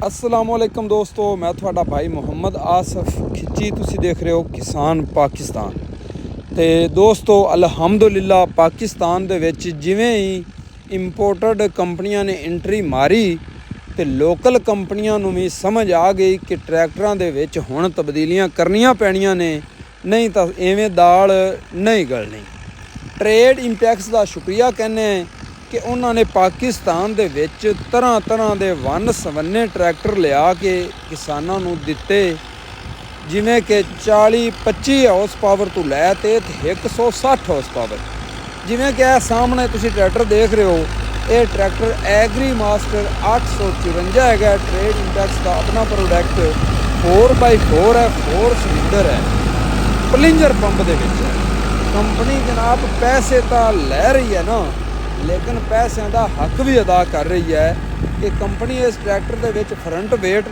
अस्सलामुअलैकुम दोस्तों, मैं ਤੁਹਾਡਾ भाई मुहम्मद आसफ खिची। तुसी देख रहे हो किसान पाकिस्तान। तो दोस्तों अलहमदुलिल्ला पाकिस्तान दे विच जिवें ही इंपोर्टेड कंपनियां ने एंट्री मारी तो लोकल कंपनियां नूं भी समझ आ गई कि ट्रैक्टरां दे विच हुण तब्दीलियां करनियां पैणियां ने, नहीं तो इवें दाल नहीं गलनी। ट्रेड इंपैक्स का शुक्रिया कहने कि उन्होंने पाकिस्तान दे विच तरह तरह के वन सवन्ने ट्रैक्टर लिया के किसानों नूं दिते, जिमें कि 40-25 हाउस पावर तो लैते 160 हाउस पावर। जिमें कि सामने तुसी ट्रैक्टर देख रहे हो, ये ट्रैक्टर एग्री मास्टर 854 है। ट्रेड इंपैक्स का अपना प्रोडक्ट 4x4 है, 4 सिलेंडर है, प्लिंजर पंप दे विच है। कंपनी जनाब पैसे तो लै रही है ना, लेकिन पैसों का हक भी अदा कर रही है कि कंपनी इस ट्रैक्टर के विच फ्रंट वेट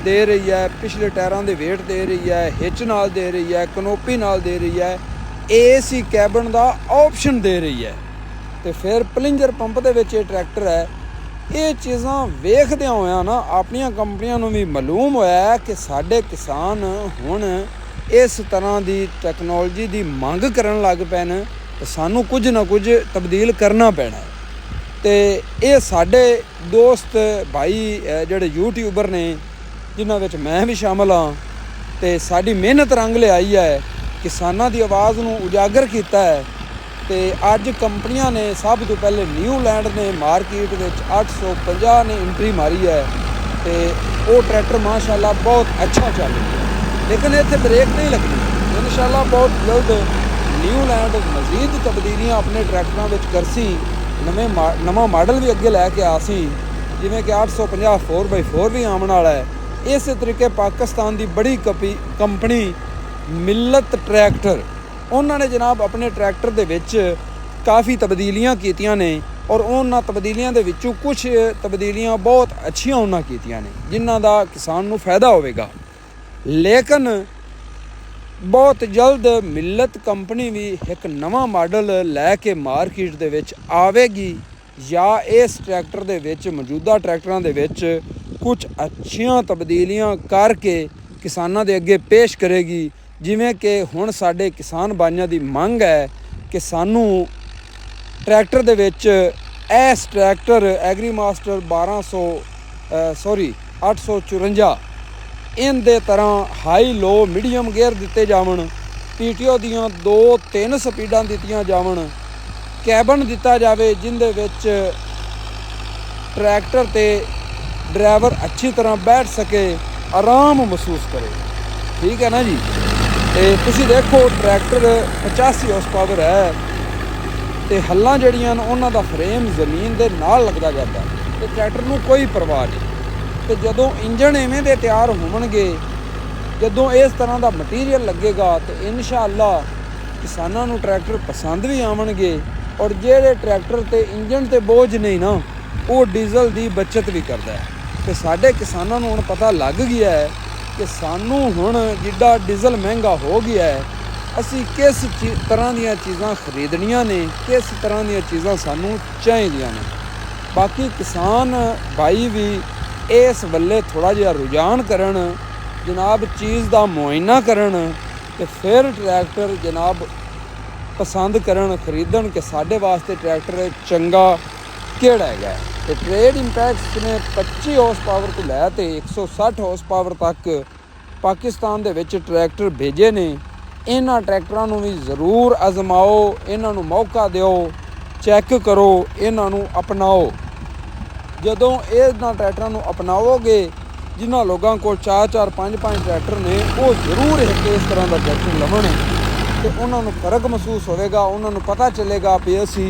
दे रही है, पिछले टायरों के वेट दे रही है, हिच नाल दे रही है, कनोपी नाल दे रही है, AC कैबन का ऑप्शन दे रही है। तो फिर प्लिंजर पंप के विच ये ट्रैक्टर है। ये चीज़ां वेखदियां होया ना अपनियां कंपनियां नूं भी मालूम होया है कि साडे किसान हुण इस तरह की टैक्नोलॉजी की मंग करन लग पैन, तो सानू कुछ ना कुछ तब्दील करना पैना है। तो ये साडे दोस्त भाई जिहड़े यूट्यूबर ने, जिन्हां विच मैं भी शामिल हाँ, तो साडी मेहनत रंग लियाई है, किसानां दी आवाज़ नूं उजागर किया है। तो अज कंपनियां ने सब तो पहले न्यूलैंड ने मार्केट विच 850 ने एंट्री मारी है। तो वो ट्रैक्टर माशाअल्लाह बहुत अच्छा चल रहा है, लेकिन इत्थे ब्रेक नहीं लगनी। इंशाअल्लाह बहुत जल्द न्यूलैंड मजीद तब्दीलियां अपने ट्रैक्टरों में करसी, नवा मॉडल भी अगे लैके आसी, जिमें कि 850 4x4 भी आने वाला है। इस तरीके पाकिस्तान की बड़ी कंपनी मिल्लत ट्रैक्टर, उन्होंने जनाब अपने ट्रैक्टर के विच काफ़ी तब्दीलियां कीतियां ने, और उन्होंने तब्दीलियां दे विचों कुछ तब्दीलियां बहुत अच्छियां उन्होंने कीतियां ने, जिन्हां दा किसान नूं फायदा होवेगा। लेकिन बहुत जल्द मिल्लत कंपनी भी एक नवा मॉडल लैके मार्केट दे विच आवेगी, या इस ट्रैक्टर दे विच मौजूदा ट्रैक्टरां दे विच कुछ अच्छियां तब्दीलियां करके किसानां दे अगे पेश करेगी। जिवें कि हुण साडे किसान भाइयां दी मंग है कि सानू ट्रैक्टर दे विच इस ट्रैक्टर एग्री मास्टर 854 इन दे तरह हाई लो मीडियम गेयर दिते जावन, PTO दियां 2-3 स्पीडां दित्तियां जावन, कैबन दिता जावे जिंदे विच ट्रैक्टर ते ड्राइवर अच्छी तरह बैठ सके, आराम महसूस करे। ठीक है ना जी। तो तुसी देखो ट्रैक्टर 85 हाउस पावर है, तो हल्लां जड़ियां उन्हां दा फ्रेम जमीन दे नाल लगदा जाता, तो ट्रैक्टर नूं कोई परवाह नहीं। तो जदों इंजन इवें दे तैयार होवणगे, जदों इस तरह का मटीरियल लगेगा, तो इंशाअल्लाह किसानां नूं ट्रैक्टर पसंद भी आवणगे, और जिहड़े ट्रैक्टर ते इंजन ते बोझ नहीं ना, वो डीजल की बचत भी करता है। तो साडे किसानां नूं हुण पता लग गया है कि सानू हुण जिड्डा डीजल महंगा हो गया है, असी किस तरह दीयां चीज़ां खरीदणियां ने, किस तरह दीयां चीज़ां सानू चाहीदियां ने। बाकी किसान भाई भी इस वल्ले थोड़ा जिहा रुझान करन, जनाब चीज़ का मुआयना करन, तो फिर ट्रैक्टर जनाब पसंद करन, खरीदन कि साढ़े वास्ते ट्रैक्टर चंगा केड़ा है। तो ट्रेड इंपैक्स ने 25 हाउस पावर तो लैके 160 हाउस पावर तक पाकिस्तान दे विच ट्रैक्टर भेजे ने। इन्हां ट्रैक्टरां नूं भी ज़रूर आजमाओ, इन्हां नूं मौका दिओ, चैक करो, इन्हां नूं अपनाओ। जदों इन्हां ट्रैक्टरां नूं अपनाओगे, जिन्हां लोगों को 4-4 5-5 ट्रैक्टर ने, वो जरूर एक इस तरह का ट्रैक्टर लवन, तो उन्होंने फर्क महसूस होगा, उन्होंने पता चलेगा भी असी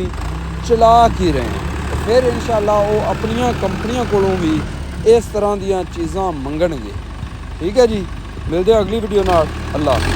चला की रहे हैं। तो फिर इंशाअल्लाह वो अपनियां कंपनियों कोलों भी इस तरह दीयां चीज़ां मंगणगे। ठीक है जी, मिलते हैं अगली वीडियो नाल। अल्लाह।